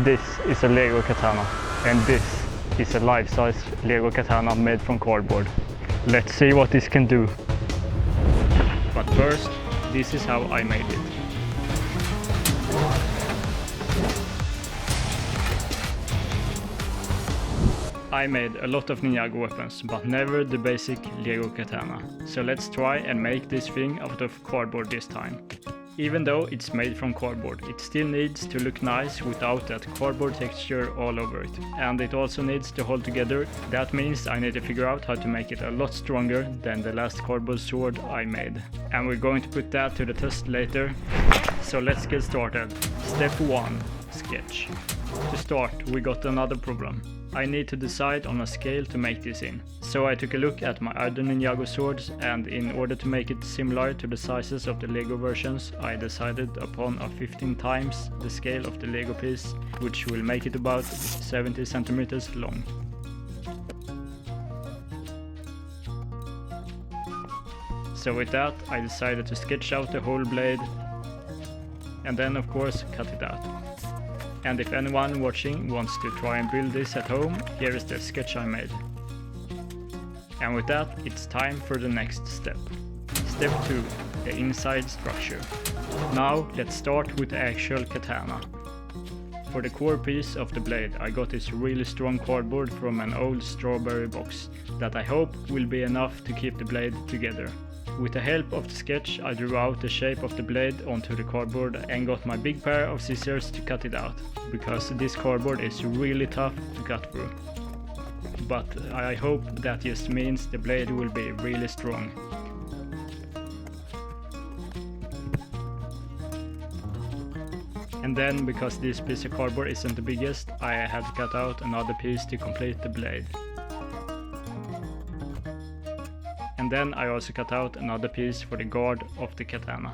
This is a Lego katana, and this is a life-size Lego katana made from cardboard. Let's see what this can do. But first, this is how I made it. I made a lot of Ninjago weapons, but never the basic Lego katana. So let's try and make this thing out of cardboard this time. Even though it's made from cardboard, it still needs to look nice without that cardboard texture all over it. And it also needs to hold together. That means I need to figure out how to make it a lot stronger than the last cardboard sword I made. And we're going to put that to the test later. So let's get started. Step 1. Sketch. To start, we got another problem. I need to decide on a scale to make this in. So I took a look at my other Ninjago swords, and in order to make it similar to the sizes of the Lego versions, I decided upon a 15 times the scale of the Lego piece, which will make it about 70 centimeters long. So with that, I decided to sketch out the whole blade, and then of course cut it out. And if anyone watching wants to try and build this at home, here is the sketch I made. And with that, it's time for the next step. Step 2. The inside structure. Now let's start with the actual katana. For the core piece of the blade, I got this really strong cardboard from an old strawberry box that I hope will be enough to keep the blade together. With the help of the sketch, I drew out the shape of the blade onto the cardboard and got my big pair of scissors to cut it out, because this cardboard is really tough to cut through. But I hope that just means the blade will be really strong. And then, because this piece of cardboard isn't the biggest, I had to cut out another piece to complete the blade. And then I also cut out another piece for the guard of the katana.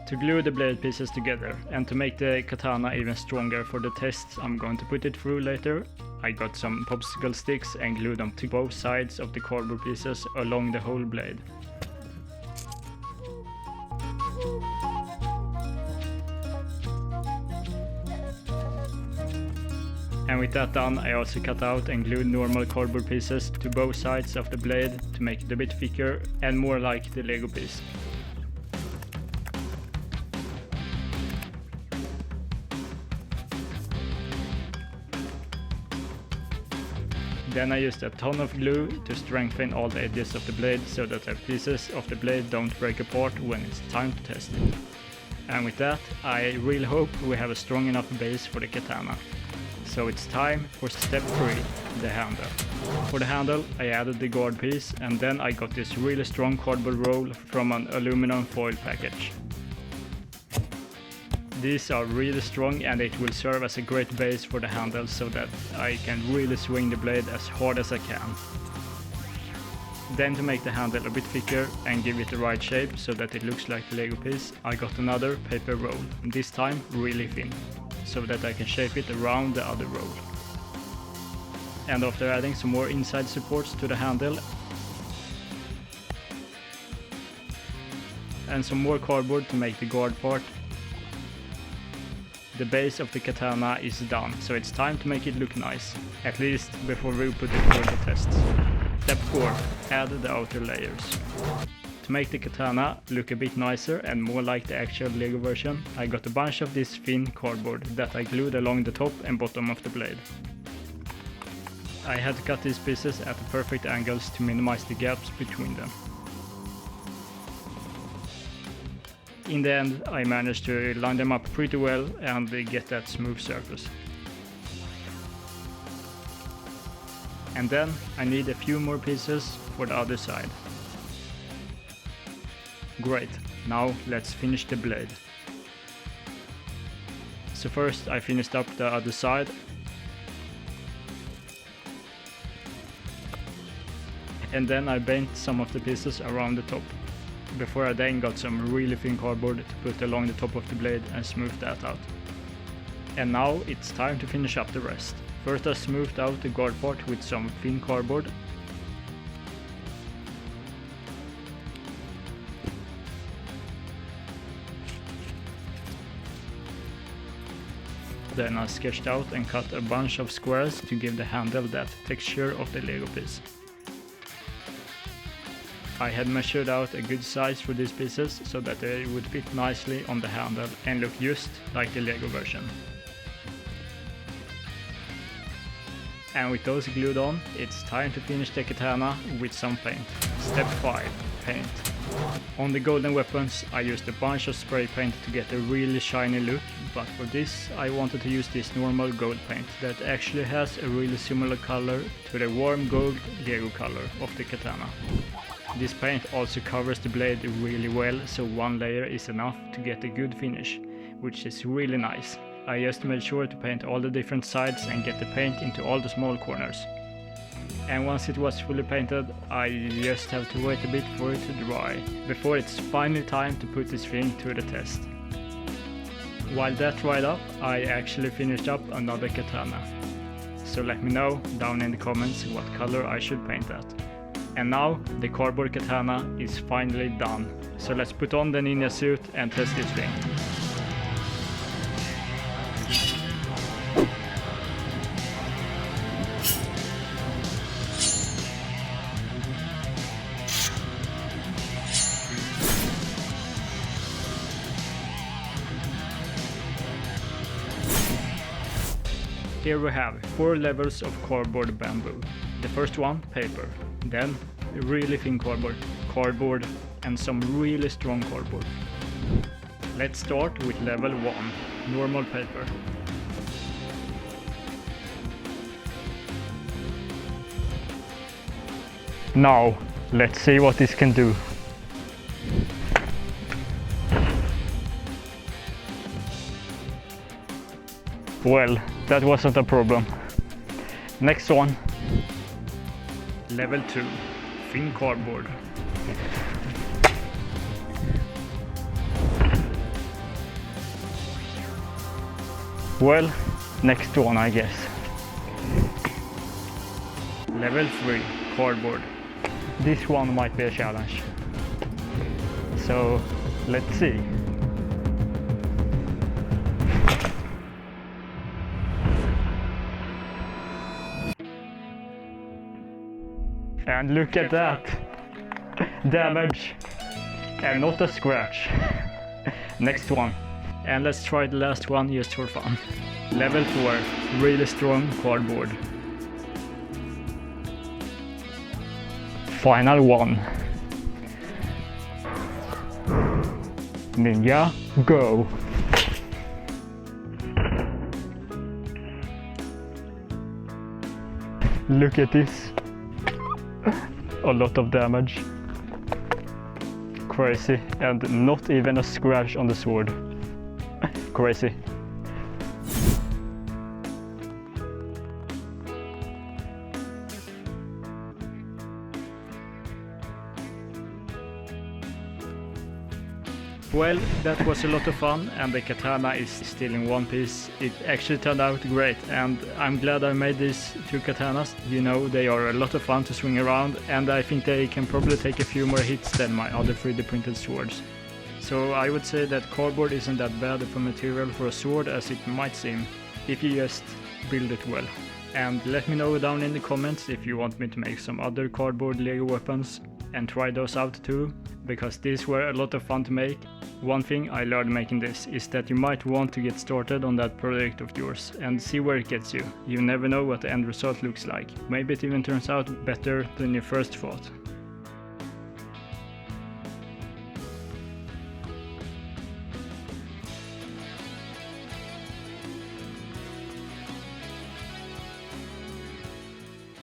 To glue the blade pieces together and to make the katana even stronger for the tests I'm going to put it through later, I got some popsicle sticks and glued them to both sides of the cardboard pieces along the whole blade. And with that done, I also cut out and glued normal cardboard pieces to both sides of the blade to make it a bit thicker and more like the Lego piece. Then I used a ton of glue to strengthen all the edges of the blade so that the pieces of the blade don't break apart when it's time to test it. And with that, I really hope we have a strong enough base for the katana. So it's time for step 3, the handle. For the handle, I added the guard piece, and then I got this really strong cardboard roll from an aluminum foil package. These are really strong, and it will serve as a great base for the handle so that I can really swing the blade as hard as I can. Then, to make the handle a bit thicker and give it the right shape so that it looks like the Lego piece, I got another paper roll, this time really thin, so that I can shape it around the other roll. And after adding some more inside supports to the handle and some more cardboard to make the guard part, the base of the katana is done, so it's time to make it look nice, at least before we put it through the tests. Step 4. Add the outer layers. To make the katana look a bit nicer and more like the actual Lego version, I got a bunch of this thin cardboard that I glued along the top and bottom of the blade. I had to cut these pieces at the perfect angles to minimize the gaps between them. In the end, I managed to line them up pretty well and get that smooth surface. And then I need a few more pieces for the other side. Great, now let's finish the blade. So first I finished up the other side. And then I bent some of the pieces around the top, before I then got some really thin cardboard to put along the top of the blade and smooth that out. And now it's time to finish up the rest. First I smoothed out the guard part with some thin cardboard. then I sketched out and cut a bunch of squares to give the handle that texture of the Lego piece. I had measured out a good size for these pieces so that they would fit nicely on the handle and look just like the Lego version. And with those glued on, it's time to finish the katana with some paint. Step 5. Paint. On the golden weapons I used a bunch of spray paint to get a really shiny look, but for this I wanted to use this normal gold paint that actually has a really similar color to the warm gold Lego color of the katana. This paint also covers the blade really well, so one layer is enough to get a good finish, which is really nice. I just made sure to paint all the different sides and get the paint into all the small corners. And once it was fully painted, I just have to wait a bit for it to dry, before it's finally time to put this thing to the test. While that dried up, I actually finished up another katana. So let me know down in the comments what color I should paint that. And now the cardboard katana is finally done. So let's put on the ninja suit and test this thing. Here we have 4 levels of cardboard bamboo. The first one, paper, then really thin cardboard and some really strong cardboard. Let's start with level 1, normal paper. Now, let's see what this can do. Well, that wasn't a problem. Next one. Level 2, thin cardboard. Well, next one I guess. Level 3, cardboard. This one might be a challenge. So, let's see. And look at that! Damage! And not a scratch. Next one. And let's try the last one just for fun. Level 4, really strong cardboard. Final one. Ninjago! Look at this. A lot of damage. Crazy, and not even a scratch on the sword. Crazy. Well, that was a lot of fun, and the katana is still in one piece. It actually turned out great, and I'm glad I made these 2 katanas. You know, they are a lot of fun to swing around, and I think they can probably take a few more hits than my other 3D printed swords. So I would say that cardboard isn't that bad of a material for a sword as it might seem, if you just build it well. And let me know down in the comments if you want me to make some other cardboard Lego weapons and try those out too, because these were a lot of fun to make. One thing I learned making this is that you might want to get started on that project of yours and see where it gets you. You never know what the end result looks like. Maybe it even turns out better than you first thought.